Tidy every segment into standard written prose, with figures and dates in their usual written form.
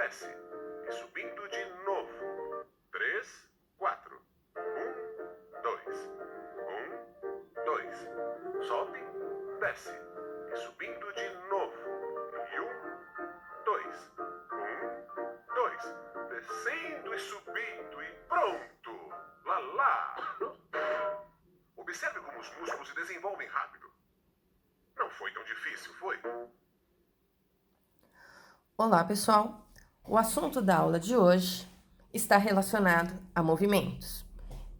desce e subindo de novo. 3, 4. 1, 2. 1, 2. Sobe, desce e subindo de novo. E 1, 2. 1, 2. Descendo e subindo e pronto. Lá, lá. Observe como os músculos se desenvolvem rápido. Não foi tão difícil, foi? Olá, pessoal! O assunto da aula de hoje está relacionado a movimentos.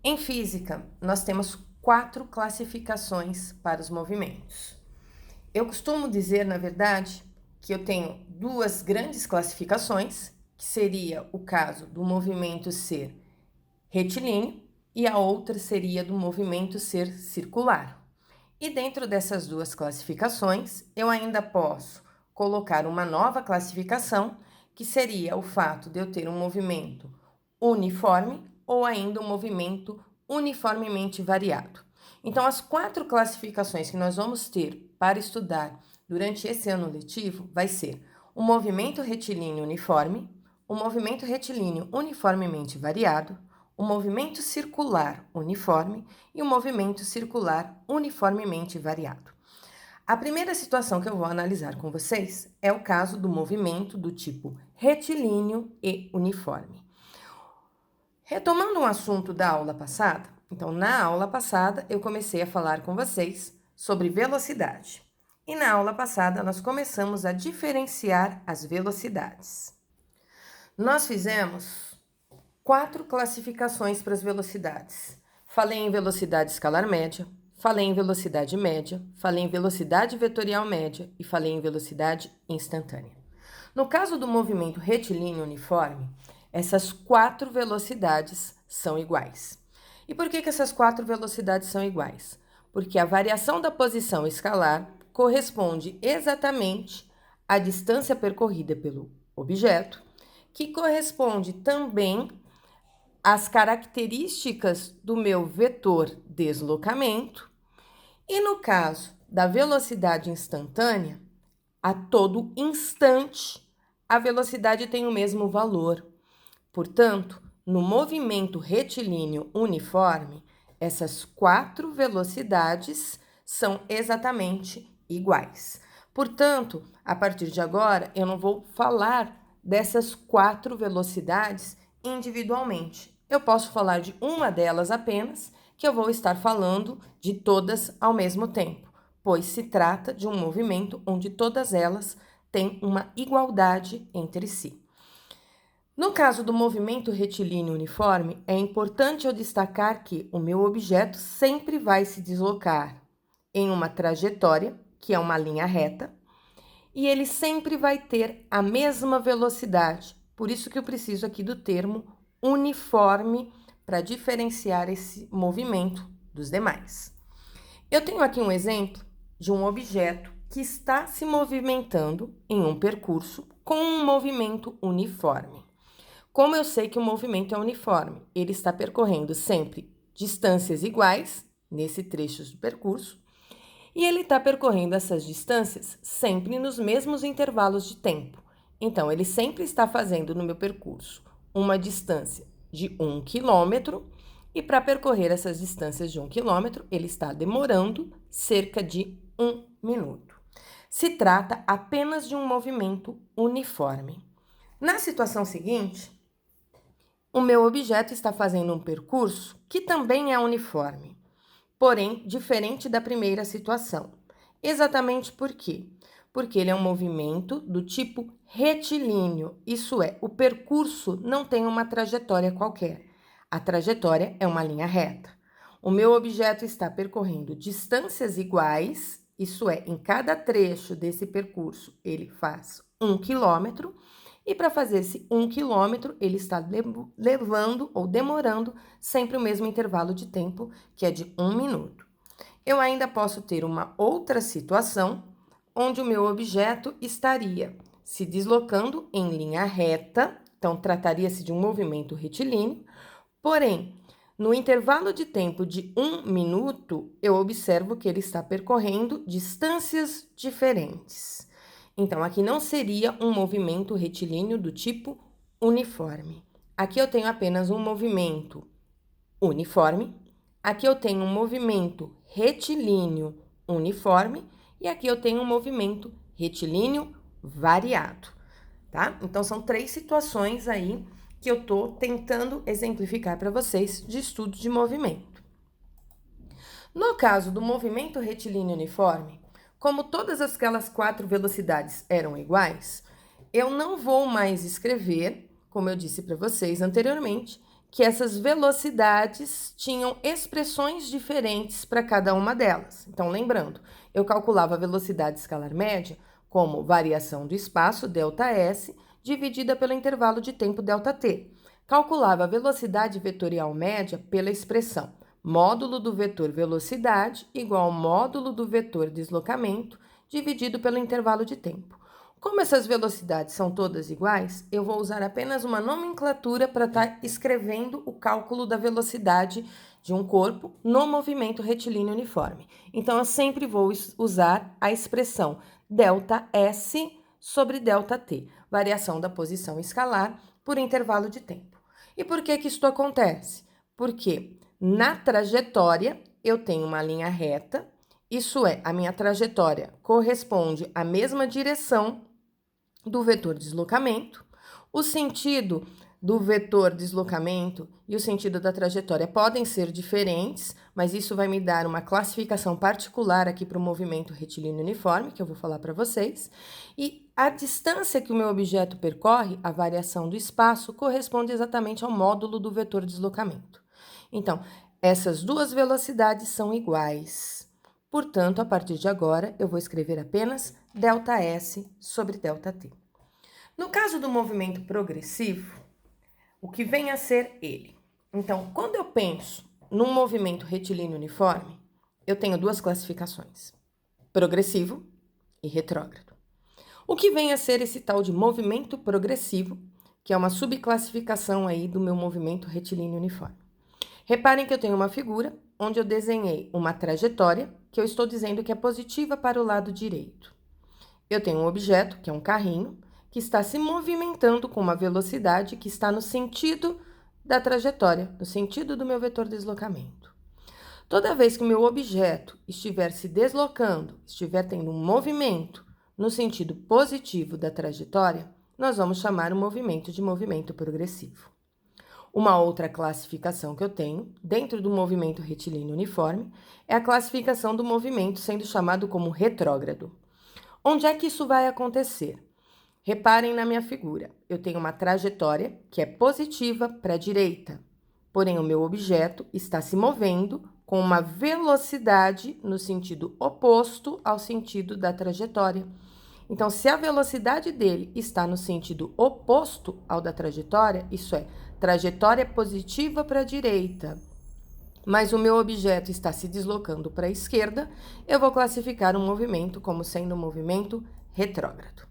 Em física, nós temos 4 classificações para os movimentos. Eu costumo dizer, na verdade, que eu tenho 2 grandes classificações, que seria o caso do movimento ser retilíneo e a outra seria do movimento ser circular. E dentro dessas 2 classificações, eu ainda posso colocar uma nova classificação, que seria o fato de eu ter um movimento uniforme ou ainda um movimento uniformemente variado. Então, as 4 classificações que nós vamos ter para estudar durante esse ano letivo vai ser o movimento retilíneo uniforme, o movimento retilíneo uniformemente variado, o movimento circular uniforme e o movimento circular uniformemente variado. A primeira situação que eu vou analisar com vocês é o caso do movimento do tipo retilíneo e uniforme. Retomando um assunto da aula passada, então na aula passada eu comecei a falar com vocês sobre velocidade. E na aula passada nós começamos a diferenciar as velocidades. Nós fizemos 4 classificações para as velocidades. Falei em velocidade escalar média, falei em velocidade média, falei em velocidade vetorial média e falei em velocidade instantânea. No caso do movimento retilíneo uniforme, essas 4 velocidades são iguais. E por que essas 4 velocidades são iguais? Porque a variação da posição escalar corresponde exatamente à distância percorrida pelo objeto, que corresponde também às características do meu vetor deslocamento, e no caso da velocidade instantânea, a todo instante a velocidade tem o mesmo valor. Portanto, no movimento retilíneo uniforme, essas 4 velocidades são exatamente iguais. Portanto, a partir de agora, eu não vou falar dessas 4 velocidades individualmente. Eu posso falar de uma delas apenas, que eu vou estar falando de todas ao mesmo tempo, pois se trata de um movimento onde todas elas têm uma igualdade entre si. No caso do movimento retilíneo uniforme, é importante eu destacar que o meu objeto sempre vai se deslocar em uma trajetória, que é uma linha reta, e ele sempre vai ter a mesma velocidade. Por isso que eu preciso aqui do termo uniforme para diferenciar esse movimento dos demais. Eu tenho aqui um exemplo de um objeto que está se movimentando em um percurso com um movimento uniforme. Como eu sei que o movimento é uniforme, ele está percorrendo sempre distâncias iguais nesse trecho do percurso, e ele está percorrendo essas distâncias sempre nos mesmos intervalos de tempo. Então, ele sempre está fazendo no meu percurso uma distância de 1 quilômetro, e para percorrer essas distâncias de 1 quilômetro, ele está demorando cerca de 1 minuto. Se trata apenas de um movimento uniforme. Na situação seguinte, o meu objeto está fazendo um percurso que também é uniforme, porém diferente da primeira situação. Exatamente por quê? Porque ele é um movimento do tipo retilíneo, isso é, o percurso não tem uma trajetória qualquer. A trajetória é uma linha reta. O meu objeto está percorrendo distâncias iguais, isso é, em cada trecho desse percurso ele faz 1 quilômetro, e para fazer esse 1 quilômetro, ele está levando ou demorando sempre o mesmo intervalo de tempo, que é de 1 minuto. Eu ainda posso ter uma outra situação, onde o meu objeto estaria se deslocando em linha reta, então trataria-se de um movimento retilíneo, porém, no intervalo de tempo de 1 minuto, eu observo que ele está percorrendo distâncias diferentes. Então, aqui não seria um movimento retilíneo do tipo uniforme. Aqui eu tenho apenas um movimento uniforme. Aqui eu tenho um movimento retilíneo uniforme. E aqui eu tenho um movimento retilíneo variado, tá? Então, são 3 situações aí que eu tô tentando exemplificar para vocês de estudo de movimento. No caso do movimento retilíneo uniforme, como todas aquelas 4 velocidades eram iguais, eu não vou mais escrever, como eu disse para vocês anteriormente, que essas velocidades tinham expressões diferentes para cada uma delas. Então, lembrando, eu calculava a velocidade escalar média como variação do espaço, ΔS, dividida pelo intervalo de tempo ΔT. Calculava a velocidade vetorial média pela expressão módulo do vetor velocidade igual ao módulo do vetor deslocamento dividido pelo intervalo de tempo. Como essas velocidades são todas iguais, eu vou usar apenas uma nomenclatura para estar escrevendo o cálculo da velocidade de um corpo no movimento retilíneo uniforme. Então, eu sempre vou usar a expressão ΔS sobre ΔT, variação da posição escalar por intervalo de tempo. E por que que isto acontece? Porque na trajetória eu tenho uma linha reta, isso é, a minha trajetória corresponde à mesma direção do vetor deslocamento. O sentido do vetor deslocamento e o sentido da trajetória podem ser diferentes, mas isso vai me dar uma classificação particular aqui para o movimento retilíneo uniforme, que eu vou falar para vocês. E a distância que o meu objeto percorre, a variação do espaço, corresponde exatamente ao módulo do vetor deslocamento. Então, essas 2 velocidades são iguais. Portanto, a partir de agora, eu vou escrever apenas ΔS sobre ΔT. No caso do movimento progressivo, o que vem a ser ele? Então, quando eu penso num movimento retilíneo uniforme, eu tenho 2 classificações: progressivo e retrógrado. O que vem a ser esse tal de movimento progressivo, que é uma subclassificação aí do meu movimento retilíneo uniforme? Reparem que eu tenho uma figura onde eu desenhei uma trajetória que eu estou dizendo que é positiva para o lado direito. Eu tenho um objeto, que é um carrinho, que está se movimentando com uma velocidade que está no sentido da trajetória, no sentido do meu vetor deslocamento. Toda vez que o meu objeto estiver se deslocando, estiver tendo um movimento no sentido positivo da trajetória, nós vamos chamar o movimento de movimento progressivo. Uma outra classificação que eu tenho, dentro do movimento retilíneo uniforme, é a classificação do movimento sendo chamado como retrógrado. Onde é que isso vai acontecer? Reparem na minha figura. Eu tenho uma trajetória que é positiva para a direita, porém o meu objeto está se movendo com uma velocidade no sentido oposto ao sentido da trajetória. Então, se a velocidade dele está no sentido oposto ao da trajetória, isso é, trajetória positiva para a direita, mas o meu objeto está se deslocando para a esquerda, eu vou classificar um movimento como sendo um movimento retrógrado.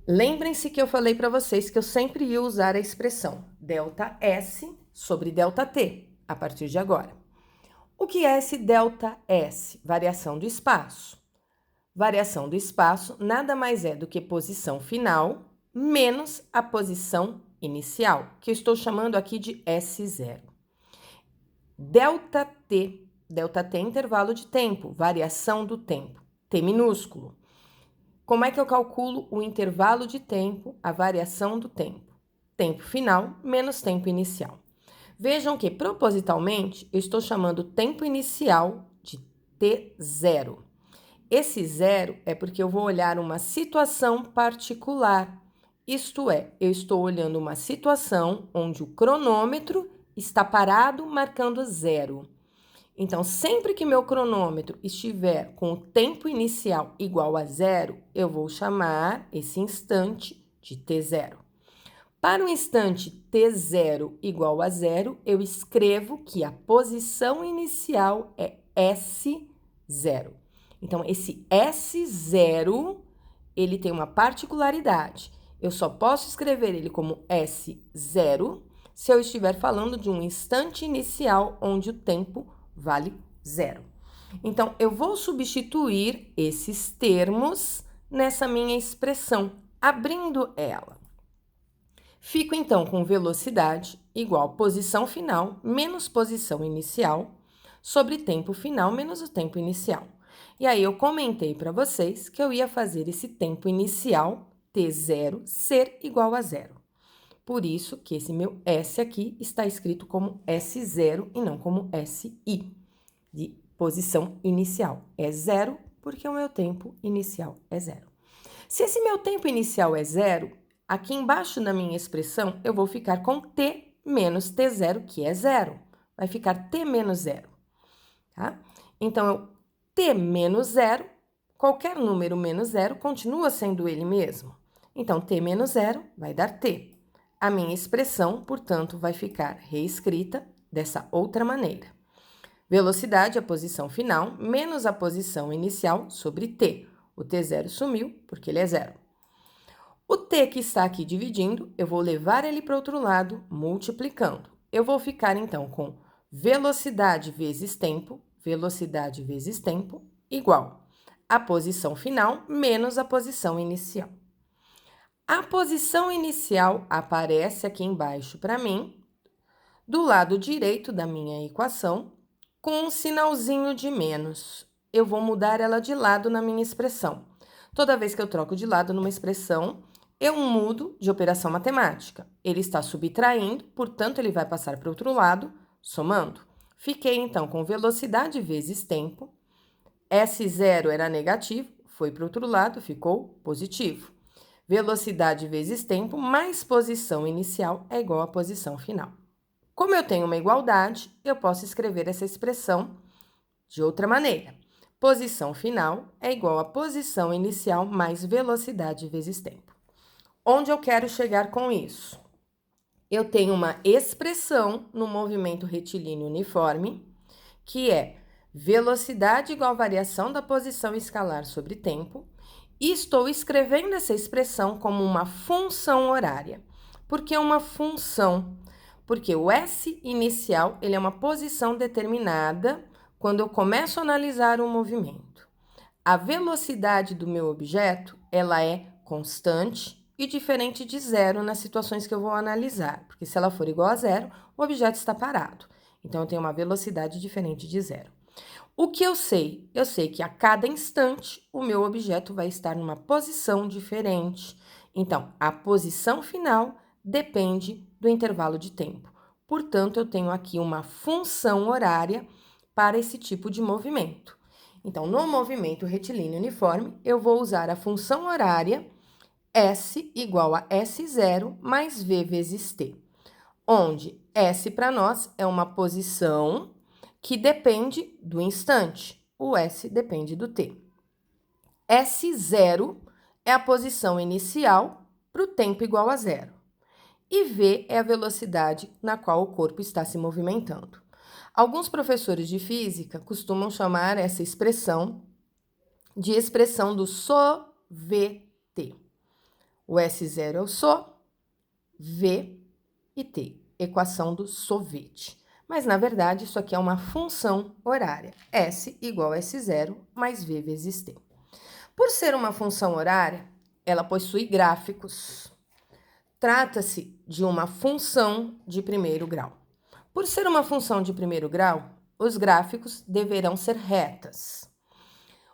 Lembrem-se que eu falei para vocês que eu sempre ia usar a expressão ΔS sobre ΔT, a partir de agora. O que é esse ΔS? Variação do espaço. Variação do espaço nada mais é do que posição final menos a posição inicial, que eu estou chamando aqui de S0. ΔT é intervalo de tempo, variação do tempo, T minúsculo. Como é que eu calculo o intervalo de tempo, a variação do tempo? Tempo final menos tempo inicial. Vejam que, propositalmente, eu estou chamando o tempo inicial de T0. Esse zero é porque eu vou olhar uma situação particular. Isto é, eu estou olhando uma situação onde o cronômetro está parado marcando 0. Então, sempre que meu cronômetro estiver com o tempo inicial igual a 0, eu vou chamar esse instante de T0. Para o instante T0 igual a 0, eu escrevo que a posição inicial é S0. Então, esse S0, ele tem uma particularidade. Eu só posso escrever ele como S0 se eu estiver falando de um instante inicial onde o tempo vale 0. Então, eu vou substituir esses termos nessa minha expressão, abrindo ela. Fico, então, com velocidade igual posição final menos posição inicial sobre tempo final menos o tempo inicial. E aí, eu comentei para vocês que eu ia fazer esse tempo inicial, T0, ser igual a zero. Por isso que esse meu S aqui está escrito como S0 e não como SI, de posição inicial. É zero porque o meu tempo inicial é zero. Se esse meu tempo inicial é zero, aqui embaixo na minha expressão eu vou ficar com T menos T0, que é zero. Vai ficar T menos zero, tá? Então, T menos zero, qualquer número menos zero continua sendo ele mesmo. Então, T menos zero vai dar T. A minha expressão, portanto, vai ficar reescrita dessa outra maneira. Velocidade é a posição final menos a posição inicial sobre T. O T0 sumiu porque ele é zero. O T que está aqui dividindo, eu vou levar ele para o outro lado, multiplicando. Eu vou ficar, então, com velocidade vezes tempo, igual a posição final menos a posição inicial. A posição inicial aparece aqui embaixo para mim, do lado direito da minha equação, com um sinalzinho de menos. Eu vou mudar ela de lado na minha expressão. Toda vez que eu troco de lado numa expressão, eu mudo de operação matemática. Ele está subtraindo, portanto, ele vai passar para o outro lado, somando. Fiquei, então, com velocidade vezes tempo. S0 era negativo, foi para o outro lado, ficou positivo. Velocidade vezes tempo mais posição inicial é igual a posição final. Como eu tenho uma igualdade, eu posso escrever essa expressão de outra maneira. Posição final é igual a posição inicial mais velocidade vezes tempo. Onde eu quero chegar com isso? Eu tenho uma expressão no movimento retilíneo uniforme, que é velocidade igual a variação da posição escalar sobre tempo, e estou escrevendo essa expressão como uma função horária. Por que uma função? Porque o S inicial ele é uma posição determinada quando eu começo a analisar um movimento. A velocidade do meu objeto ela é constante e diferente de zero nas situações que eu vou analisar, porque se ela for igual a zero, o objeto está parado. Então, eu tenho uma velocidade diferente de zero. O que eu sei? Eu sei que a cada instante o meu objeto vai estar numa posição diferente. Então, a posição final depende do intervalo de tempo. Portanto, eu tenho aqui uma função horária para esse tipo de movimento. Então, no movimento retilíneo uniforme, eu vou usar a função horária S igual a S0 mais V vezes T, onde S para nós é uma posição que depende do instante, o S depende do T. S0 é a posição inicial para o tempo igual a zero. E V é a velocidade na qual o corpo está se movimentando. Alguns professores de física costumam chamar essa expressão de expressão do SOVT. O S0 é o SO, V e T, equação do sorvete. Mas, na verdade, isso aqui é uma função horária. S igual a S0 mais V vezes T. Por ser uma função horária, ela possui gráficos. Trata-se de uma função de primeiro grau. Por ser uma função de primeiro grau, os gráficos deverão ser retas.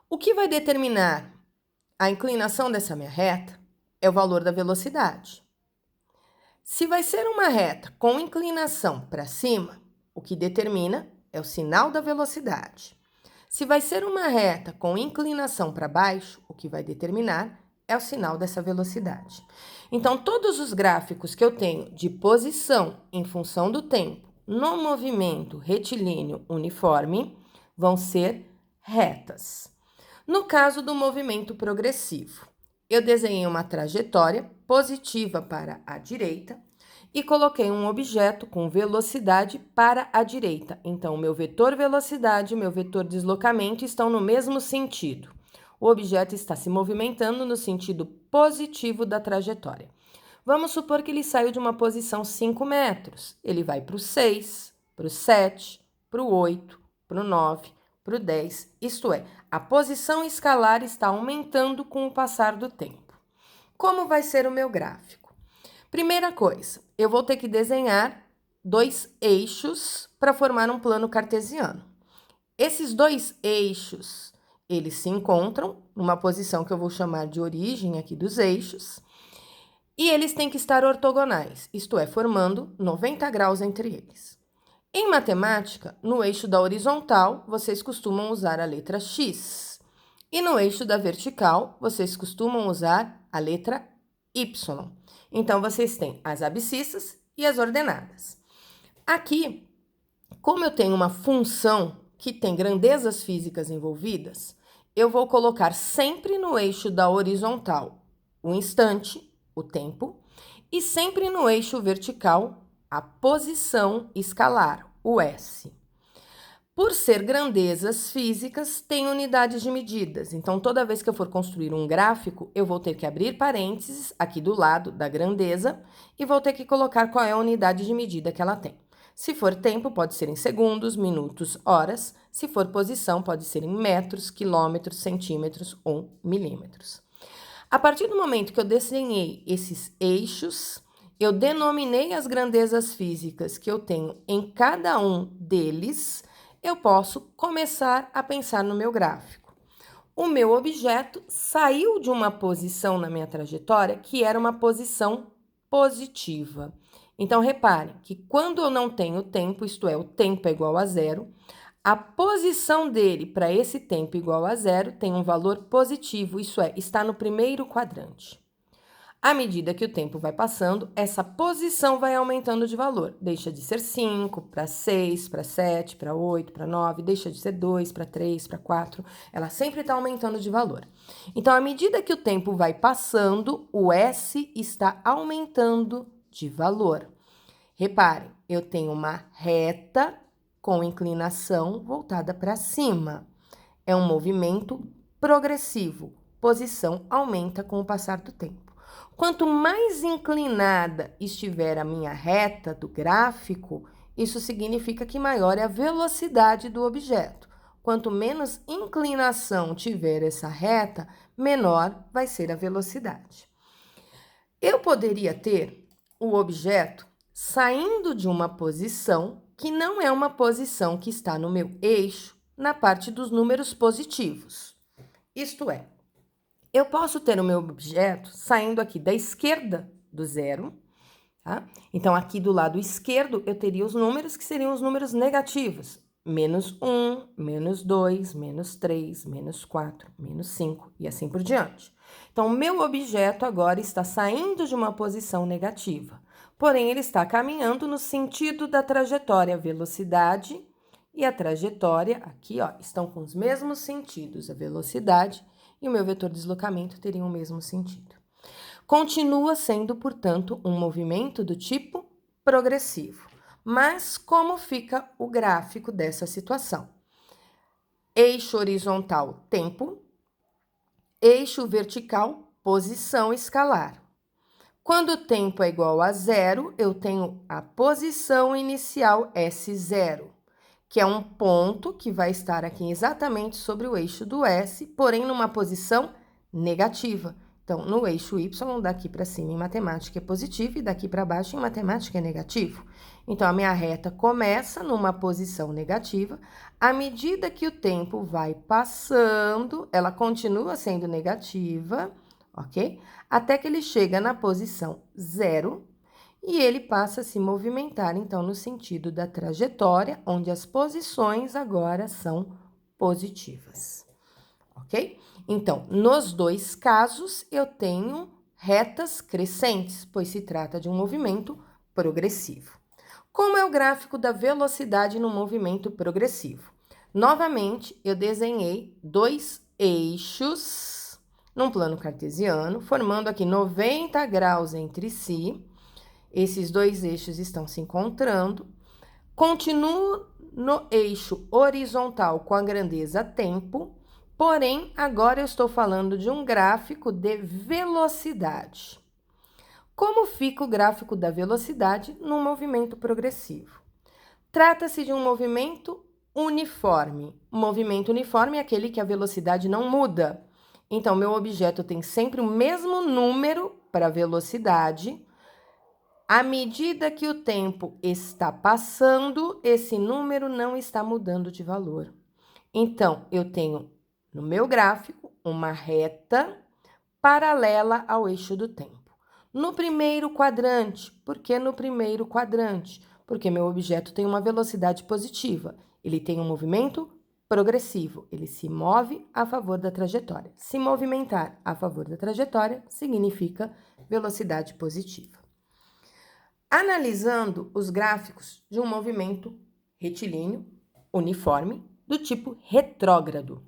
O que vai determinar a inclinação dessa minha reta é o valor da velocidade. Se vai ser uma reta com inclinação para cima, o que determina é o sinal da velocidade. Se vai ser uma reta com inclinação para baixo, o que vai determinar é o sinal dessa velocidade. Então, todos os gráficos que eu tenho de posição em função do tempo no movimento retilíneo uniforme vão ser retas. No caso do movimento progressivo, eu desenhei uma trajetória positiva para a direita e coloquei um objeto com velocidade para a direita. Então, meu vetor velocidade e meu vetor deslocamento estão no mesmo sentido. O objeto está se movimentando no sentido positivo da trajetória. Vamos supor que ele saiu de uma posição 5 metros. Ele vai para o 6, para o 7, para o 8, para o 9, para o 10, isto é, a posição escalar está aumentando com o passar do tempo. Como vai ser o meu gráfico? Primeira coisa, eu vou ter que desenhar 2 eixos para formar um plano cartesiano. Esses 2 eixos, eles se encontram numa posição que eu vou chamar de origem aqui dos eixos, e eles têm que estar ortogonais, isto é, formando 90 graus entre eles. Em matemática, no eixo da horizontal, vocês costumam usar a letra X, e no eixo da vertical, vocês costumam usar a letra Y. Então, vocês têm as abscissas e as ordenadas. Aqui, como eu tenho uma função que tem grandezas físicas envolvidas, eu vou colocar sempre no eixo da horizontal o instante, o tempo, e sempre no eixo vertical a posição escalar, o S. Por ser grandezas físicas, tem unidades de medidas. Então, toda vez que eu for construir um gráfico, eu vou ter que abrir parênteses aqui do lado da grandeza e vou ter que colocar qual é a unidade de medida que ela tem. Se for tempo, pode ser em segundos, minutos, horas. Se for posição, pode ser em metros, quilômetros, centímetros ou milímetros. A partir do momento que eu desenhei esses eixos, eu denominei as grandezas físicas que eu tenho em cada um deles, eu posso começar a pensar no meu gráfico. O meu objeto saiu de uma posição na minha trajetória que era uma posição positiva. Então, reparem que quando eu não tenho tempo, isto é, o tempo é igual a zero, a posição dele para esse tempo igual a zero tem um valor positivo, isso é, está no primeiro quadrante. À medida que o tempo vai passando, essa posição vai aumentando de valor. Deixa de ser 5 para 6, para 7, para 8, para 9, deixa de ser 2 para 3, para 4. Ela sempre está aumentando de valor. Então, à medida que o tempo vai passando, o S está aumentando de valor. Reparem, eu tenho uma reta com inclinação voltada para cima. É um movimento progressivo. Posição aumenta com o passar do tempo. Quanto mais inclinada estiver a minha reta do gráfico, isso significa que maior é a velocidade do objeto. Quanto menos inclinação tiver essa reta, menor vai ser a velocidade. Eu poderia ter o objeto saindo de uma posição que não é uma posição que está no meu eixo, na parte dos números positivos. Isto é, eu posso ter o meu objeto saindo aqui da esquerda do zero, tá? Então, aqui do lado esquerdo, eu teria os números que seriam os números negativos. Menos 1, menos 2, menos 3, menos 4, menos 5 e assim por diante. Então, o meu objeto agora está saindo de uma posição negativa. Porém, ele está caminhando no sentido da trajetória, velocidade e a trajetória, aqui, ó, estão com os mesmos sentidos, a velocidade e o meu vetor de deslocamento teriam o mesmo sentido. Continua sendo, portanto, um movimento do tipo progressivo. Mas como fica o gráfico dessa situação? Eixo horizontal, tempo. Eixo vertical, posição escalar. Quando o tempo é igual a zero, eu tenho a posição inicial S0, que é um ponto que vai estar aqui exatamente sobre o eixo do S, porém numa posição negativa. Então, no eixo Y, daqui para cima em matemática é positivo e daqui para baixo em matemática é negativo. Então, a minha reta começa numa posição negativa. À medida que o tempo vai passando, ela continua sendo negativa, ok? Até que ele chega na posição zero e ele passa a se movimentar, então, no sentido da trajetória, onde as posições agora são positivas, ok? Então, nos dois casos, eu tenho retas crescentes, pois se trata de um movimento progressivo. Como é o gráfico da velocidade no movimento progressivo? Novamente, eu desenhei 2 eixos num plano cartesiano, formando aqui 90 graus entre si. Esses 2 eixos estão se encontrando. Continuo no eixo horizontal com a grandeza tempo, porém, agora eu estou falando de um gráfico de velocidade. Como fica o gráfico da velocidade num movimento progressivo? Trata-se de um movimento uniforme. Movimento uniforme é aquele que a velocidade não muda. Então, meu objeto tem sempre o mesmo número para a velocidade. À medida que o tempo está passando, esse número não está mudando de valor. Então, eu tenho no meu gráfico uma reta paralela ao eixo do tempo. No primeiro quadrante, por que no primeiro quadrante? Porque meu objeto tem uma velocidade positiva, ele tem um movimento progressivo, ele se move a favor da trajetória. Se movimentar a favor da trajetória significa velocidade positiva. Analisando os gráficos de um movimento retilíneo uniforme do tipo retrógrado.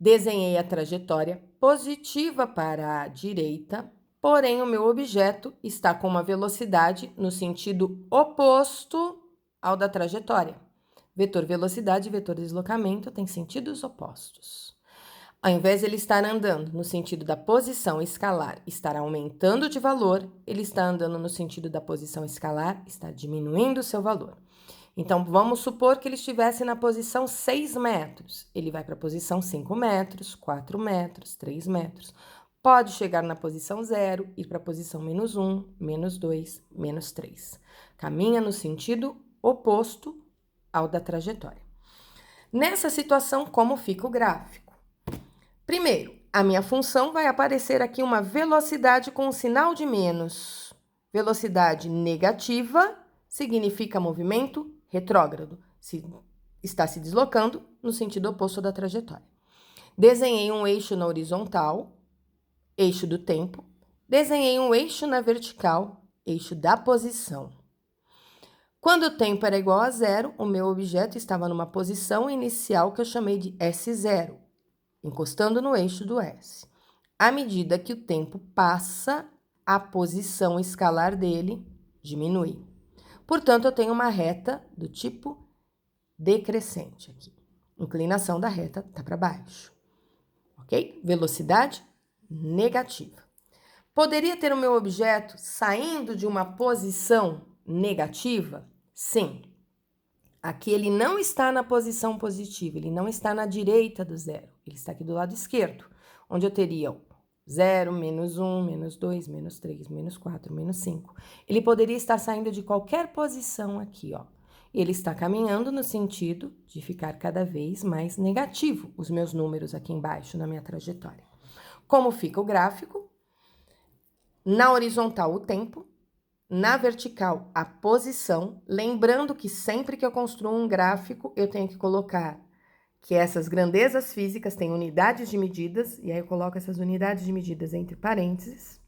Desenhei a trajetória positiva para a direita, porém o meu objeto está com uma velocidade no sentido oposto ao da trajetória. Vetor velocidade e vetor deslocamento têm sentidos opostos. Ao invés de ele estar andando no sentido da posição escalar, estar aumentando de valor, ele está andando no sentido da posição escalar, está diminuindo o seu valor. Então, vamos supor que ele estivesse na posição 6 metros. Ele vai para a posição 5 metros, 4 metros, 3 metros. Pode chegar na posição 0, ir para a posição menos 1, menos 2, menos 3. Caminha no sentido oposto ao da trajetória. Nessa situação, como fica o gráfico? Primeiro, a minha função vai aparecer aqui uma velocidade com um sinal de menos. Velocidade negativa significa movimento retrógrado, está se deslocando no sentido oposto da trajetória. Desenhei um eixo na horizontal, eixo do tempo. Desenhei um eixo na vertical, eixo da posição. Quando o tempo era igual a 0, o meu objeto estava numa posição inicial que eu chamei de S0, encostando no eixo do S. À medida que o tempo passa, a posição escalar dele diminui. Portanto, eu tenho uma reta do tipo decrescente aqui. Inclinação da reta está para baixo. Ok? Velocidade negativa. Poderia ter o meu objeto saindo de uma posição negativa? Sim. Aqui ele não está na posição positiva, ele não está na direita do zero, ele está aqui do lado esquerdo, onde eu teria 0, menos 1, menos 2, menos 3, menos 4, menos 5. Ele poderia estar saindo de qualquer posição aqui, ó. Ele está caminhando no sentido de ficar cada vez mais negativo, os meus números aqui embaixo na minha trajetória. Como fica o gráfico? Na horizontal, o tempo. Na vertical, a posição. Lembrando que sempre que eu construo um gráfico, eu tenho que colocar que essas grandezas físicas têm unidades de medidas, e aí eu coloco essas unidades de medidas entre parênteses.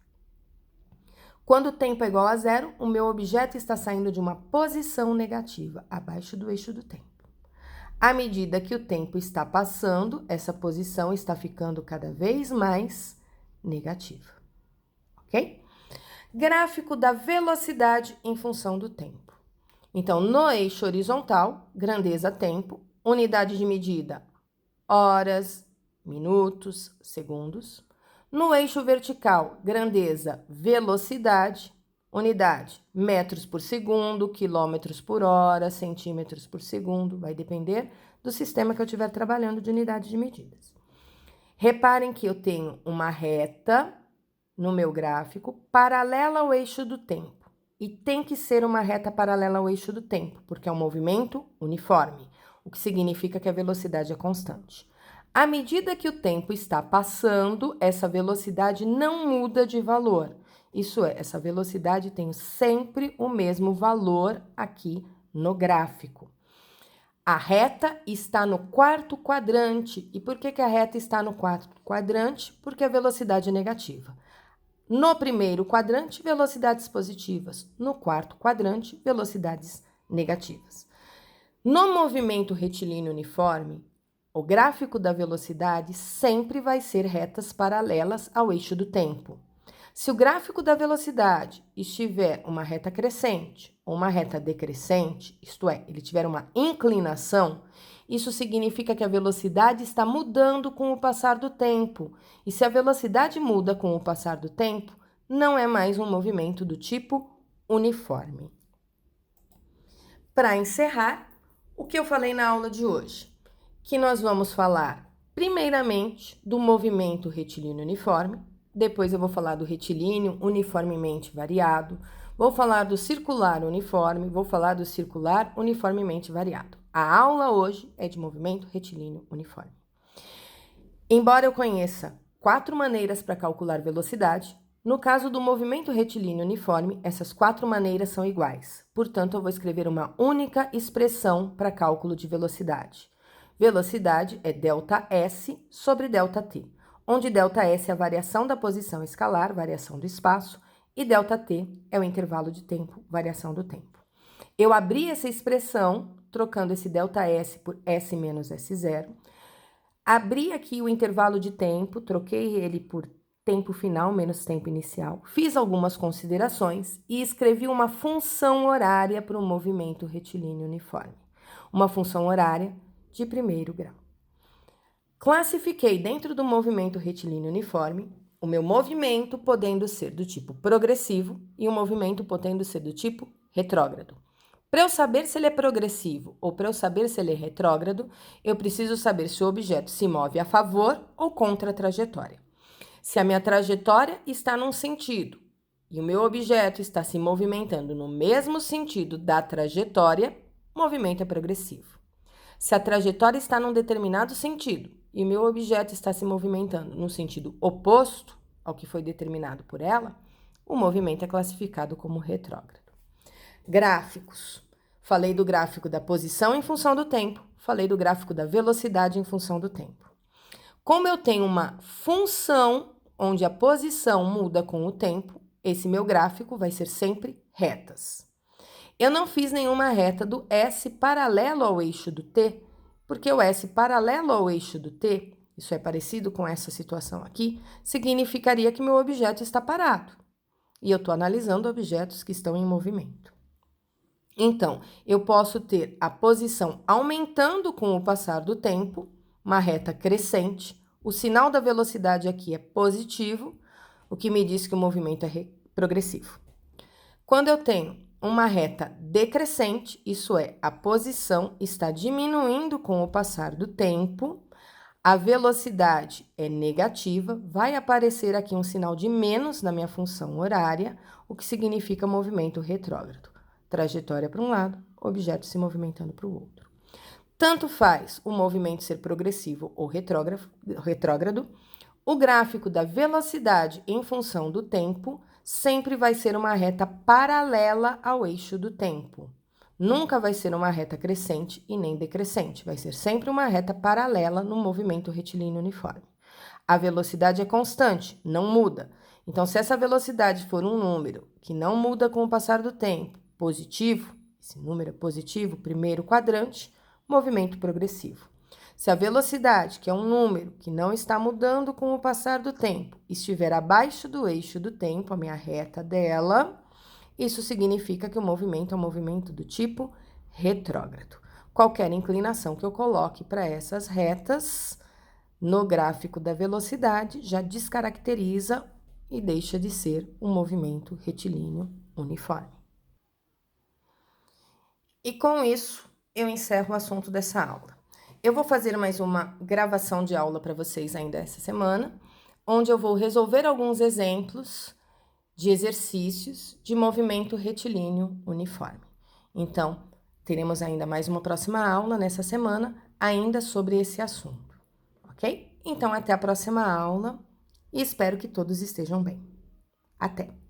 Quando o tempo é igual a 0, o meu objeto está saindo de uma posição negativa, abaixo do eixo do tempo. À medida que o tempo está passando, essa posição está ficando cada vez mais negativa. Ok? Gráfico da velocidade em função do tempo. Então, no eixo horizontal, grandeza tempo, unidade de medida, horas, minutos, segundos. No eixo vertical, grandeza, velocidade, unidade, metros por segundo, quilômetros por hora, centímetros por segundo, vai depender do sistema que eu estiver trabalhando de unidade de medidas. Reparem que eu tenho uma reta no meu gráfico paralela ao eixo do tempo. E tem que ser uma reta paralela ao eixo do tempo, porque é um movimento uniforme, o que significa que a velocidade é constante. À medida que o tempo está passando, essa velocidade não muda de valor. Isso é, essa velocidade tem sempre o mesmo valor aqui no gráfico. A reta está no quarto quadrante. E por que a reta está no quarto quadrante? Porque a velocidade é negativa. No primeiro quadrante, velocidades positivas. No quarto quadrante, velocidades negativas. No movimento retilíneo uniforme, o gráfico da velocidade sempre vai ser retas paralelas ao eixo do tempo. Se o gráfico da velocidade estiver uma reta crescente ou uma reta decrescente, isto é, ele tiver uma inclinação, isso significa que a velocidade está mudando com o passar do tempo. E se a velocidade muda com o passar do tempo, não é mais um movimento do tipo uniforme. Para encerrar, O que eu falei na aula de hoje? Que nós vamos falar, primeiramente, do movimento retilíneo uniforme, depois eu vou falar do retilíneo uniformemente variado, vou falar do circular uniforme, vou falar do circular uniformemente variado. A aula hoje é de movimento retilíneo uniforme. Embora eu conheça 4 maneiras para calcular velocidade, no caso do movimento retilíneo uniforme, essas 4 maneiras são iguais. Portanto, eu vou escrever uma única expressão para cálculo de velocidade. Velocidade é ΔS sobre ΔT, onde ΔS é a variação da posição escalar, variação do espaço, e ΔT é o intervalo de tempo, variação do tempo. Eu abri essa expressão, trocando esse ΔS por S menos S0. Abri aqui o intervalo de tempo, troquei ele por tempo final menos tempo inicial, fiz algumas considerações e escrevi uma função horária para o movimento retilíneo uniforme. Uma função horária de primeiro grau. Classifiquei dentro do movimento retilíneo uniforme o meu movimento podendo ser do tipo progressivo e o movimento podendo ser do tipo retrógrado. Para eu saber se ele é progressivo ou para eu saber se ele é retrógrado, eu preciso saber se o objeto se move a favor ou contra a trajetória. Se a minha trajetória está num sentido e o meu objeto está se movimentando no mesmo sentido da trajetória, o movimento é progressivo. Se a trajetória está num determinado sentido e o meu objeto está se movimentando no sentido oposto ao que foi determinado por ela, o movimento é classificado como retrógrado. Gráficos. Falei do gráfico da posição em função do tempo, falei do gráfico da velocidade em função do tempo. Como eu tenho uma função onde a posição muda com o tempo, esse meu gráfico vai ser sempre retas. Eu não fiz nenhuma reta do S paralelo ao eixo do T, porque o S paralelo ao eixo do T, isso é parecido com essa situação aqui, significaria que meu objeto está parado. E eu estou analisando objetos que estão em movimento. Então, eu posso ter a posição aumentando com o passar do tempo, uma reta crescente. O sinal da velocidade aqui é positivo, o que me diz que o movimento é progressivo. Quando eu tenho uma reta decrescente, isso é, a posição está diminuindo com o passar do tempo, a velocidade é negativa, vai aparecer aqui um sinal de menos na minha função horária, o que significa movimento retrógrado. Trajetória para um lado, objeto se movimentando para o outro. Tanto faz o movimento ser progressivo ou retrógrado, o gráfico da velocidade em função do tempo sempre vai ser uma reta paralela ao eixo do tempo. Nunca vai ser uma reta crescente e nem decrescente, vai ser sempre uma reta paralela no movimento retilíneo uniforme. A velocidade é constante, não muda. Então, se essa velocidade for um número que não muda com o passar do tempo, positivo, esse número é positivo, primeiro quadrante, movimento progressivo. Se a velocidade, que é um número que não está mudando com o passar do tempo, estiver abaixo do eixo do tempo, a minha reta dela, isso significa que o movimento é um movimento do tipo retrógrado. Qualquer inclinação que eu coloque para essas retas no gráfico da velocidade já descaracteriza e deixa de ser um movimento retilíneo uniforme. E com isso, eu encerro o assunto dessa aula. Eu vou fazer mais uma gravação de aula para vocês ainda essa semana, onde eu vou resolver alguns exemplos de exercícios de movimento retilíneo uniforme. Então, teremos ainda mais uma próxima aula nessa semana, ainda sobre esse assunto, ok? Então, até a próxima aula e espero que todos estejam bem. Até!